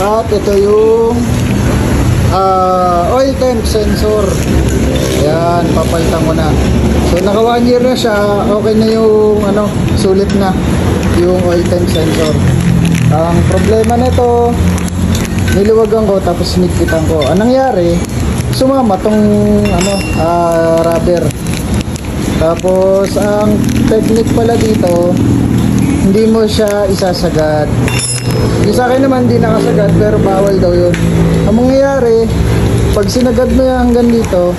At ito yung oil temp sensor. Ayan, papalitan ko na. So naka 1 year na siya. Okay na yung sulit na yung oil temp sensor. Ang problema nito, niluwagan ko tapos sinigpitan ko. Anong nangyari? Sumama tong rubber. Tapos ang technique pala dito, hindi mo siya isasagad. Yung sa akin naman hindi nakasagad, pero bawal daw yun. Ang mangyayari, pag sinagad mo yan hanggang dito,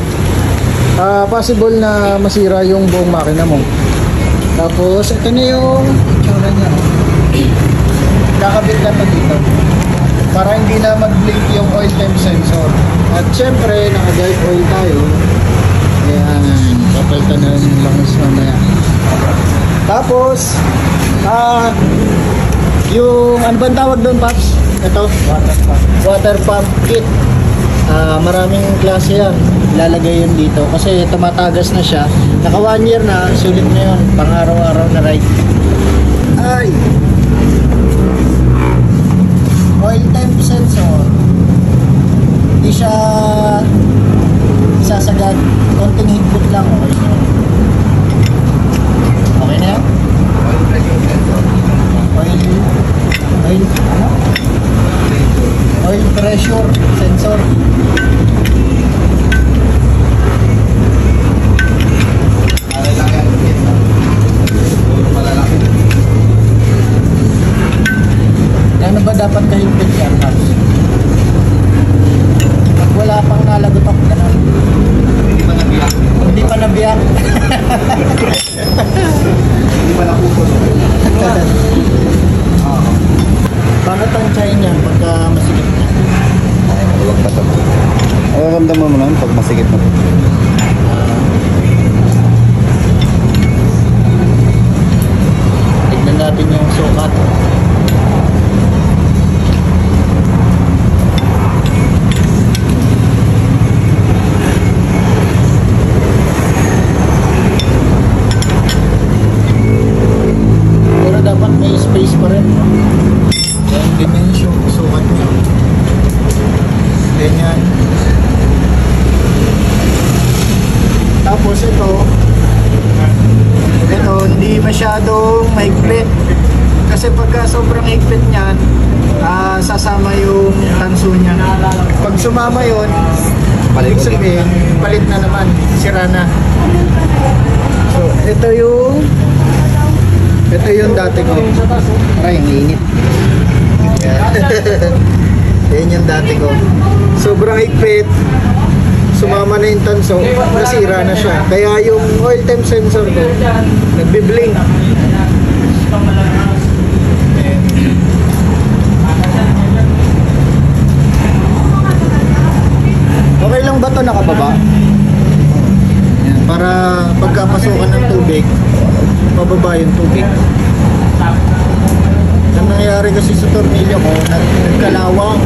possible na masira yung buong makina mo. Tapos ito na yung itsura niya. Kakabit na ito dito para hindi na mag-blink yung oil temp sensor. At syempre naka-guide oil tayo. Ayan, papalitan na yung langis mamaya. Tapos yung ano bang tawag doon, Paps? Ito, water pump kit. Maraming klase yan. Ilalagay yun dito kasi tumatagas na siya. Naka 1 year na, sulit na yun, pang araw-araw na ride. Ay, oil temp sensor, hindi siya isasagad, konting higpit lang. Okay na yan? Oil pressure sensor. Ano ba dapat kahigpit yan, Hans? Pag wala pang nalagotok ka na. Hindi pa nabiyak. Hindi pa nabiyak. Hindi pa napupos. Bakit ang chain niyan pagka masigit na? Ay, maluwag pa ito. Nararamdaman mo naman pag masigit na po. Tignan natin yung sukat. Pero dapat may space pa rin. Yan, dimension, sukat niya. Ganyan. Tapos ito, hindi masyadong mahigpit. Kasi pagka sobrang higpit niyan, sasama yung tanso niya. Pag sumama yun, ibig sabihin, palit na naman, sira na. So, ito yung dati ko. Ay, ang init. Yan yung dati ko. Sobrang higpit, sumama na yung tanso, nasira na siya. Kaya yung oil temp sensor ko, nagbiblink. Okay lang ba ito nakababa? Yan, para pagkapasukan ng tubig, pababa yung tubig. Ang nangyari kasi sa tornilyo ko, nagkalawang.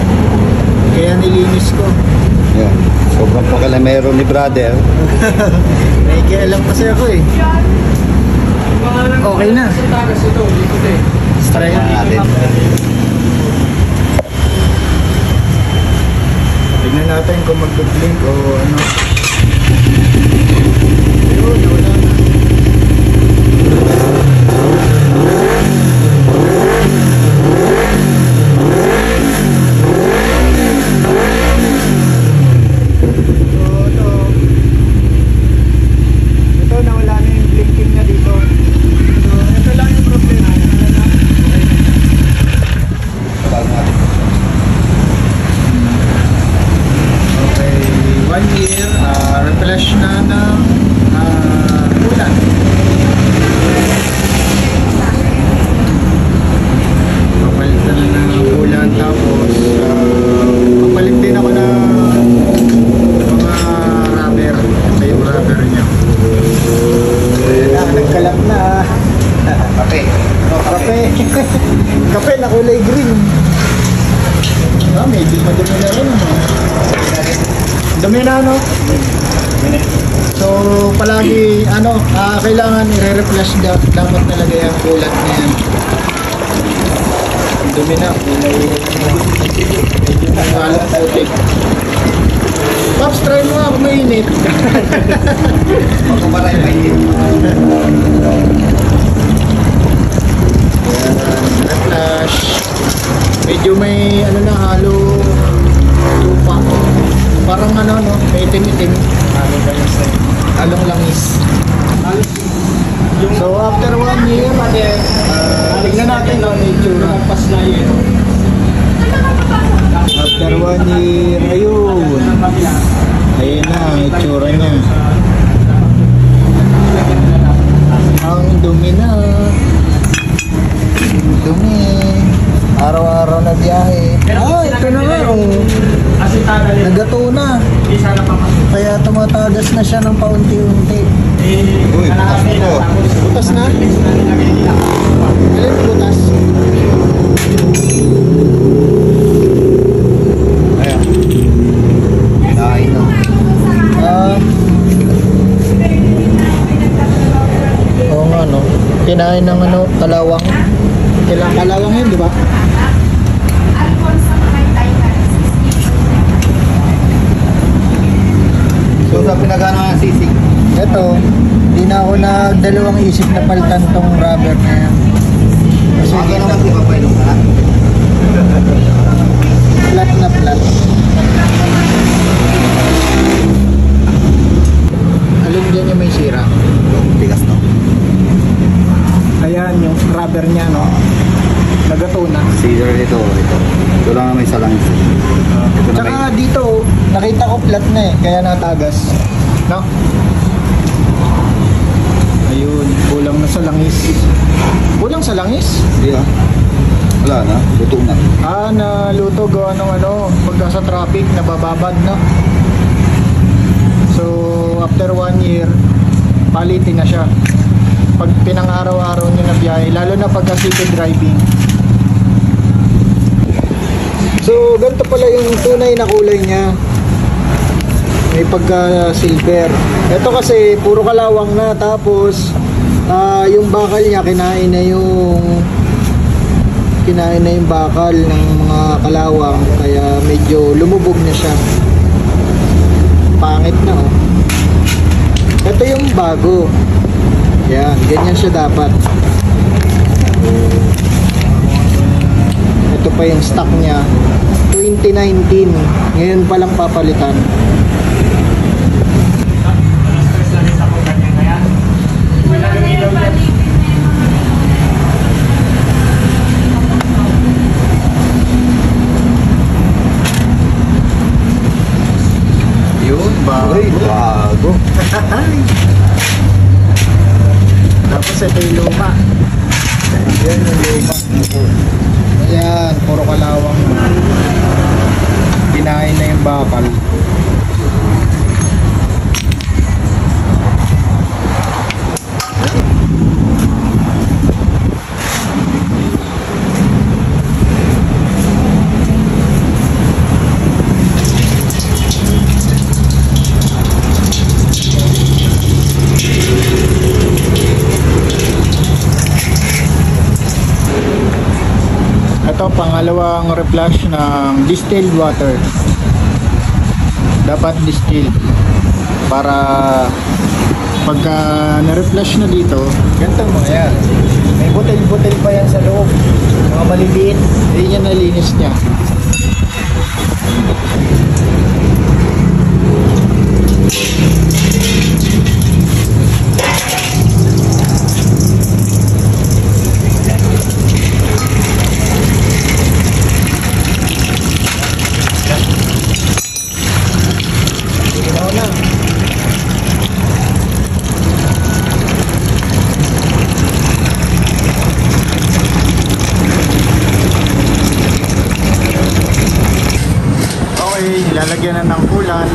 Kaya nilinis ko. Yan. Sobrang pakalamero ni brother. May kialam kasi ako eh. Okay na. Start na natin. Tignan natin kung mag-blink o ano. Ayun, wala na. Refresh na ng ulan. Papalit na ng ulan, tapos papalit din ako ng mga rubber. Ito yung rubber niya. Ayan na, nagkalap na. Kape. Kape. Kape na kulay green. Medyo madumi na rin. Dumi na, no? So palagi kailangan i-refresh dapat nalagay ang kulat na yan. Dumi na. Halong putik. Pops, try mo nga kung mainit. Magkumaray pa yun. Flash. Medyo may ano na halo lupa. Parang ano no, may itim-itim. Halong langis. So after 1 year, tignan natin no, itsura. After 1 year, ayun. Ayun na ang itsura niya. Ang dumi na. Dumi. Araw-araw na biyahe. Oh, ito na nga. Nagato na. Kaya tumatagas na siya ng paunti-unti. Uy, bukas na to. Butas na? Alin butas? Ayan. Kinain na. Oo nga no. Kinain ng ano, kalawang. Kailang kalawang yun, di ba? So sa pinagano ng sisig. Ito, hindi na ako nagdalawang isip na palitan tong rubber na yan. Kasi Aga naman si Papay nung ha? flat na flat. Alin dyan yung may sira? Tigas no. Ayan yung rubber niya, no? Nagato na. Cedar ito. Ito lang naman isa lang. Ito na Tsaka may... dito, nakita ko flat na eh, kaya natagas. No? Ayun, kulang na sa langis. Kulang sa langis? Hindi ah. Wala na. Luto na. Naluto gawa ng ano, pagka sa traffic, nabababad na. So, after 1 year, palitin na siya. Pag pinang-araw-araw niyo na biyahe, lalo na pagka city driving. So, ganito pala yung tunay na kulay niya. May pagka silver. Ito kasi puro kalawang na, tapos yung bakal niya kinain na yung bakal ng mga kalawang, kaya medyo lumubog na siya. Pangit na oh. Ito yung bago. Yan, ganyan siya dapat. Ito pa yung stock niya 2019. Ngayon pa lang papalitan. Yun, bago. Uy, bago. Tapos ito yung luma. Yan yung luma. Ayan, puro kalawang. Kinain na yung bakal. Ito pangalawang reflush ng distilled water. Dapat distilled para pagka na-reflush na dito, ganito mo yan. May butil-butil pa yan sa loob. Mga maliliit, hindi yan nalinis niya. Lalagyan na ng kulan.